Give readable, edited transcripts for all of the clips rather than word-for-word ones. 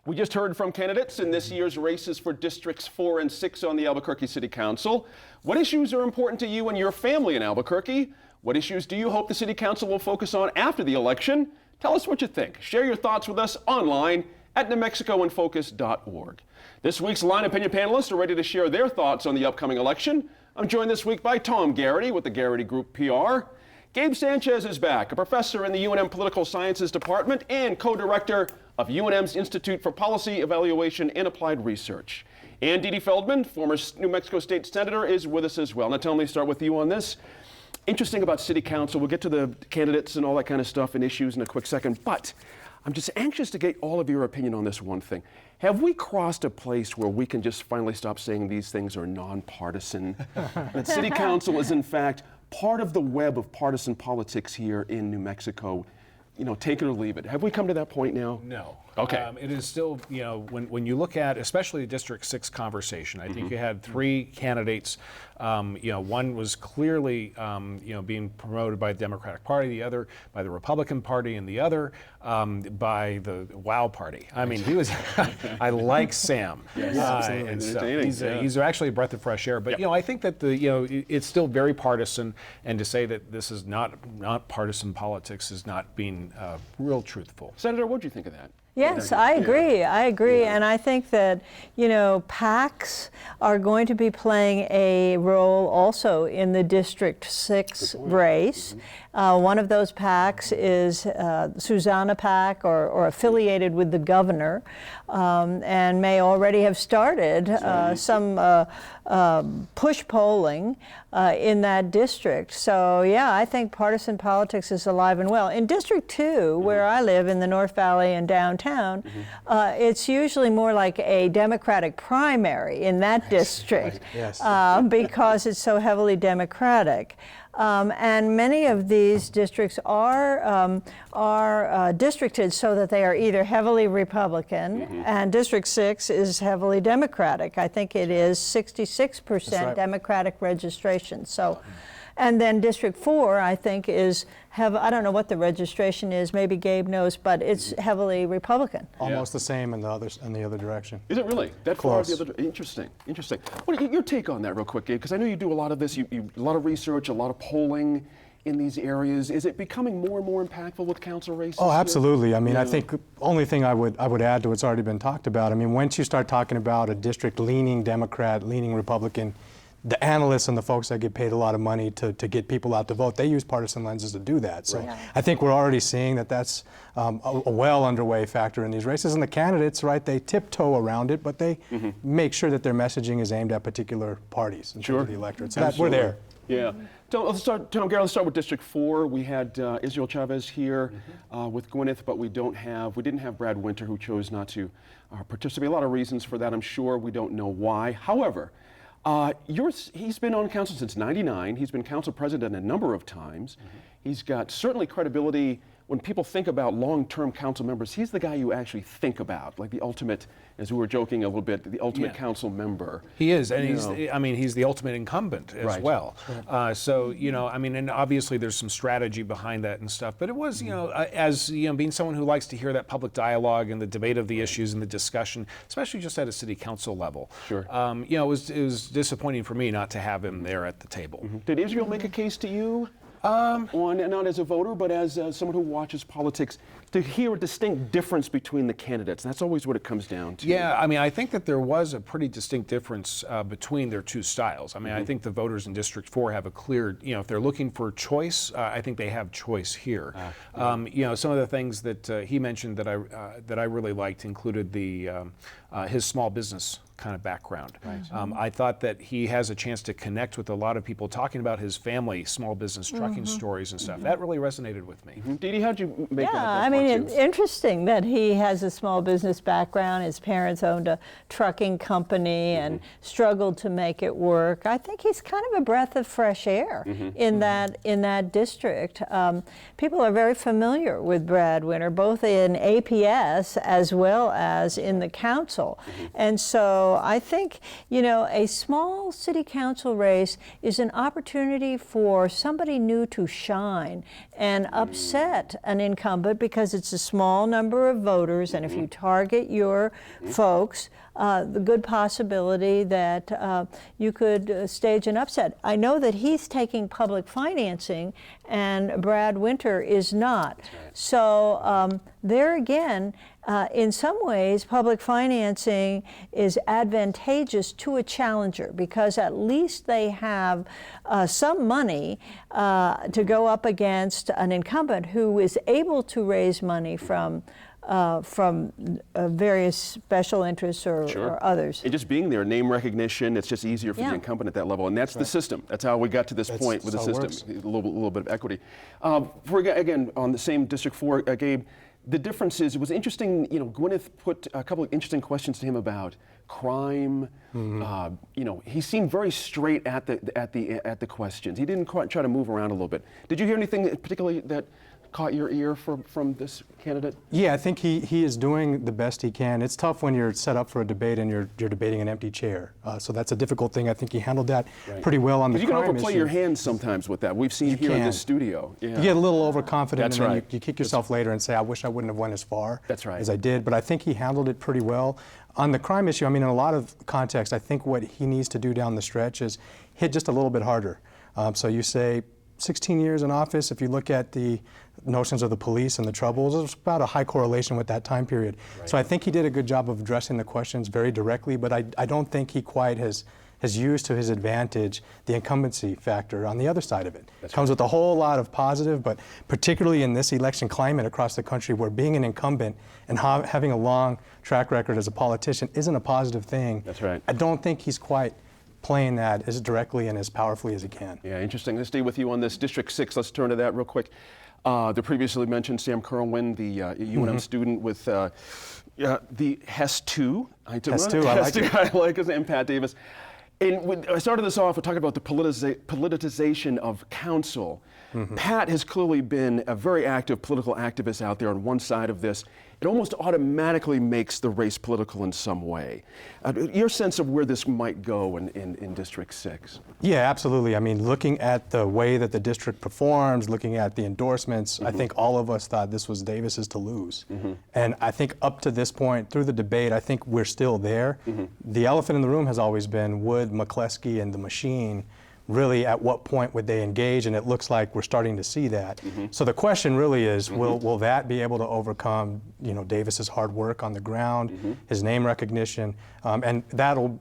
We just heard from candidates in this year's races for Districts 4 and 6 on the Albuquerque City Council. What issues are important to you and your family in Albuquerque? What issues do you hope the City Council will focus on after the election? Tell us what you think. Share your thoughts with us online at newmexicoinfocus.org. This week's Line Opinion panelists are ready to share their thoughts on the upcoming election. I'm joined this week by Tom Garrity with the Garrity Group PR. Gabe Sanchez is back, a professor in the UNM Political Sciences Department and co-director of UNM's Institute for Policy Evaluation and Applied Research. And Dee Dee Feldman, former New Mexico State Senator, is with us as well. Now, tell me, start with you on this. Interesting about City Council. We'll get to the candidates and all that kind of stuff and issues in a quick second, but I'm just anxious to get all of your opinion on this one thing. Have we crossed a place where we can just finally stop saying these things are nonpartisan? That City Council is, in fact, part of the web of partisan politics here in New Mexico. You know, take it or leave it. Have we come to that point now? No. Okay. It is still, you know, when you look at, especially the District 6 conversation, I think you had three candidates. You know, one was clearly, you know, being promoted by the Democratic Party, the other by the Republican Party, and the other by the WOW Party. I mean, he was, I like Sam. Yes, absolutely. And so he's actually a breath of fresh air. But, you know, I think that it's still very partisan, and to say that this is not partisan politics is not being real truthful. Senator, what do you think of that? Yes, I agree. And I think that, you know, PACs are going to be playing a role also in the District 6 race. One of those PACs is Susana PAC, or affiliated with the governor, and may already have started some push polling in that district. So yeah, I think partisan politics is alive and well. In District 2, where I live in the North Valley and downtown, it's usually more like a Democratic primary in that district, because it's so heavily Democratic. And many of these districts are districted so that they are either heavily Republican, and District 6 is heavily Democratic. I think it is 66% Democratic registration. So, and then District 4, I think, I don't know what the registration is, maybe Gabe knows, but it's heavily Republican. Almost the same in the other direction. Is it really? That Close. far the other? Interesting. What your take on that real quick, Gabe? Because I know you do a lot of this, a lot of research, a lot of polling in these areas. Is it becoming more and more impactful with council races? Oh, absolutely. I mean, I think only thing I would add to what's already been talked about, I mean, once you start talking about a district leaning Democrat, leaning Republican, the analysts and the folks that get paid a lot of money to get people out to vote, they use partisan lenses to do that. So I think we're already seeing that that's a well underway factor in these races. And the candidates, right, they tiptoe around it, but they make sure that their messaging is aimed at particular parties in terms of the electorate. So we're there. Yeah. Tom Garrity, let's start with District 4. We had Israel Chavez here with Gwyneth, but we didn't have Brad Winter, who chose not to participate. A lot of reasons for that, I'm sure. We don't know why. However, he's been on council since '99. He's been council president a number of times. He's got certainly credibility. When people think about long-term council members, he's the guy you actually think about, like the ultimate, as we were joking a little bit, the ultimate council member. He is, and he's the ultimate incumbent as well. So, you know, I mean, and obviously there's some strategy behind that and stuff, but it was, you know, as, you know, being someone who likes to hear that public dialogue and the debate of the issues and the discussion, especially just at a city council level. You know, it was disappointing for me not to have him there at the table. Did Israel make a case to you? Not as a voter, but as someone who watches politics, to hear a distinct difference between the candidates. That's always what it comes down to. Yeah, I mean, I think that there was a pretty distinct difference between their two styles. I mean, I think the voters in District 4 have a clear, you know, if they're looking for choice, I think they have choice here. You know, some of the things that he mentioned that I really liked included his small business kind of background. I thought that he has a chance to connect with a lot of people talking about his family, small business, trucking stories and stuff. That really resonated with me. Dee Dee, how'd you make that? I mean, it's interesting that he has a small business background. His parents owned a trucking company and struggled to make it work. I think he's kind of a breath of fresh air in that district. People are very familiar with Brad Winter, both in APS as well as in the council. And so I think, you know, a small city council race is an opportunity for somebody new to shine and upset an incumbent, because because it's a small number of voters, and if you target your folks, the good possibility that you could stage an upset. I know that he's taking public financing, and Brad Winter is not. So there again, in some ways, public financing is advantageous to a challenger because at least they have some money to go up against an incumbent who is able to raise money from various special interests or others. And just being there, name recognition, it's just easier for Yeah. the incumbent at that level. And that's the system. That's how we got to this point with the how it system. works. A little bit of equity. Again, on the same District 4, Gabe, the difference is, it was interesting, Gwyneth put a couple of interesting questions to him about crime. He seemed very straight at the questions. He didn't quite try to move around a little bit. Did you hear anything particularly that caught your ear from this candidate? Yeah, I think he is doing the best he can. It's tough when you're set up for a debate and you're debating an empty chair. So that's a difficult thing. I think he handled that pretty well on the You can crime overplay issue. your hands sometimes with that. We've seen here in can. this studio. Yeah. You get a little overconfident, That's and then right. you kick yourself later and say, I wish I wouldn't have went as far That's right. as I did. But I think he handled it pretty well. On the crime issue, I mean, in a lot of context, I think what he needs to do down the stretch is hit just a little bit harder. So you say 16 years in office, if you look at the notions of the police and the troubles, there's about a high correlation with that time period. So I think he did a good job of addressing the questions very directly, but I don't think he quite has used to his advantage the incumbency factor on the other side of it. It comes with a whole lot of positive, but particularly in this election climate across the country where being an incumbent and having a long track record as a politician isn't a positive thing. That's right. I don't think he's quite playing that as directly and as powerfully as he can. Yeah, interesting. Let's stay with you on this. District 6, let's turn to that real quick. The previously mentioned Sam Kerwin, the UNM student with the HES 2. HES 2, I like it. I like his name, Pat Davis. And I started this off with talking about the politicization of council. Pat has clearly been a very active political activist out there on one side of this. It almost automatically makes the race political in some way. Your sense of where this might go in District 6? Yeah, absolutely. I mean, looking at the way that the district performs, looking at the endorsements, I think all of us thought this was Davis's to lose. And I think up to this point, through the debate, I think we're still there. The elephant in the room has always been, would McCleskey and the machine really at what point would they engage? And it looks like we're starting to see that. So the question really is, will that be able to overcome, Davis's hard work on the ground, his name recognition, and that'll,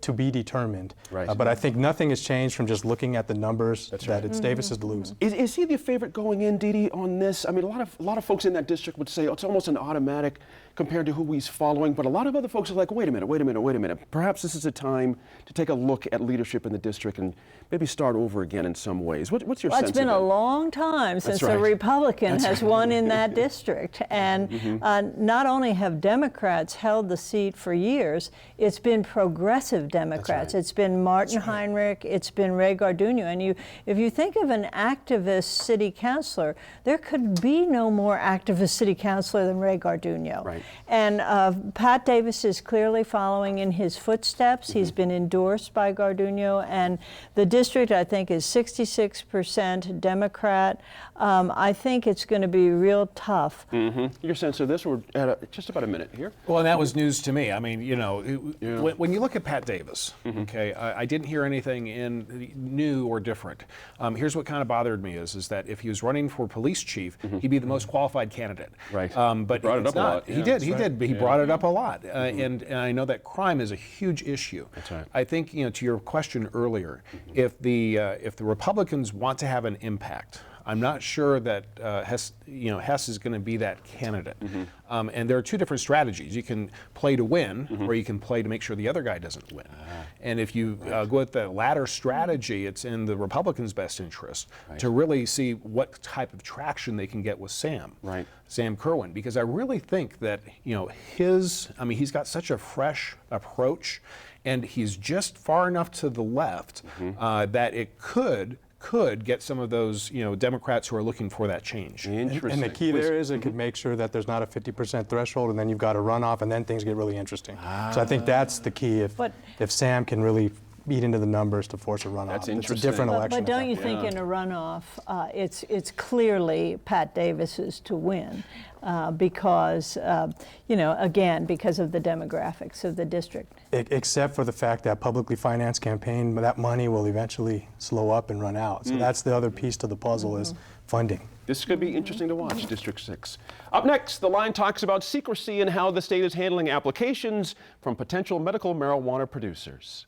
to be determined. Right. But I think nothing has changed from just looking at the numbers that it's Davis's to lose. Is he the favorite going in, Didi, on this? I mean, a lot of folks in that district would say it's almost an automatic compared to who he's following, but a lot of other folks are like, wait a minute. Perhaps this is a time to take a look at leadership in the district and maybe start over again in some ways. What's your sense of It's been that? a long time since a right. Republican has won in that district. And not only have Democrats held the seat for years, it's been progressive Democrats. It's been Martin Heinrich, it's been Ray Garduno. And if you think of an activist city councilor, there could be no more activist city councilor than Ray Garduno. Right. And Pat Davis is clearly following in his footsteps. He's been endorsed by Garduno, and the district, I think, is 66% Democrat. I think it's going to be real tough. Your sense of this? We're at just about a minute here. Well, and that was news to me. I mean, when you look at Pat Davis, okay, I didn't hear anything new or different. Here's what kind of bothered me is that if he was running for police chief, he'd be the most qualified candidate. Right. But Brought it it's up a not. lot. He Yeah, did. that's He right. did. But he brought it up a lot, and I know that crime is a huge issue. That's right. I think to your question earlier, if the Republicans want to have an impact, I'm not sure that Hess is going to be that candidate. And there are two different strategies. You can play to win, or you can play to make sure the other guy doesn't win. And if you go with the latter strategy, it's in the Republicans' best interest to really see what type of traction they can get with Sam Kerwin, because I really think that he's got such a fresh approach, and he's just far enough to the left that it could get some of those Democrats who are looking for that change. Interesting. And the key there is it could make sure that there's not a 50% threshold, and then you've got a runoff, and then things get really interesting. So I think that's the key. If Sam can really eat into the numbers to force a runoff. That's It's a interesting. different But election. at don't that you point. think in a runoff, it's clearly Pat Davis's to win because, again, because of the demographics of the district? Except for the fact that publicly financed campaign, that money will eventually slow up and run out. So that's the other piece to the puzzle is funding. This could be interesting to watch, District 6. Up next, The Line talks about secrecy and how the state is handling applications from potential medical marijuana producers.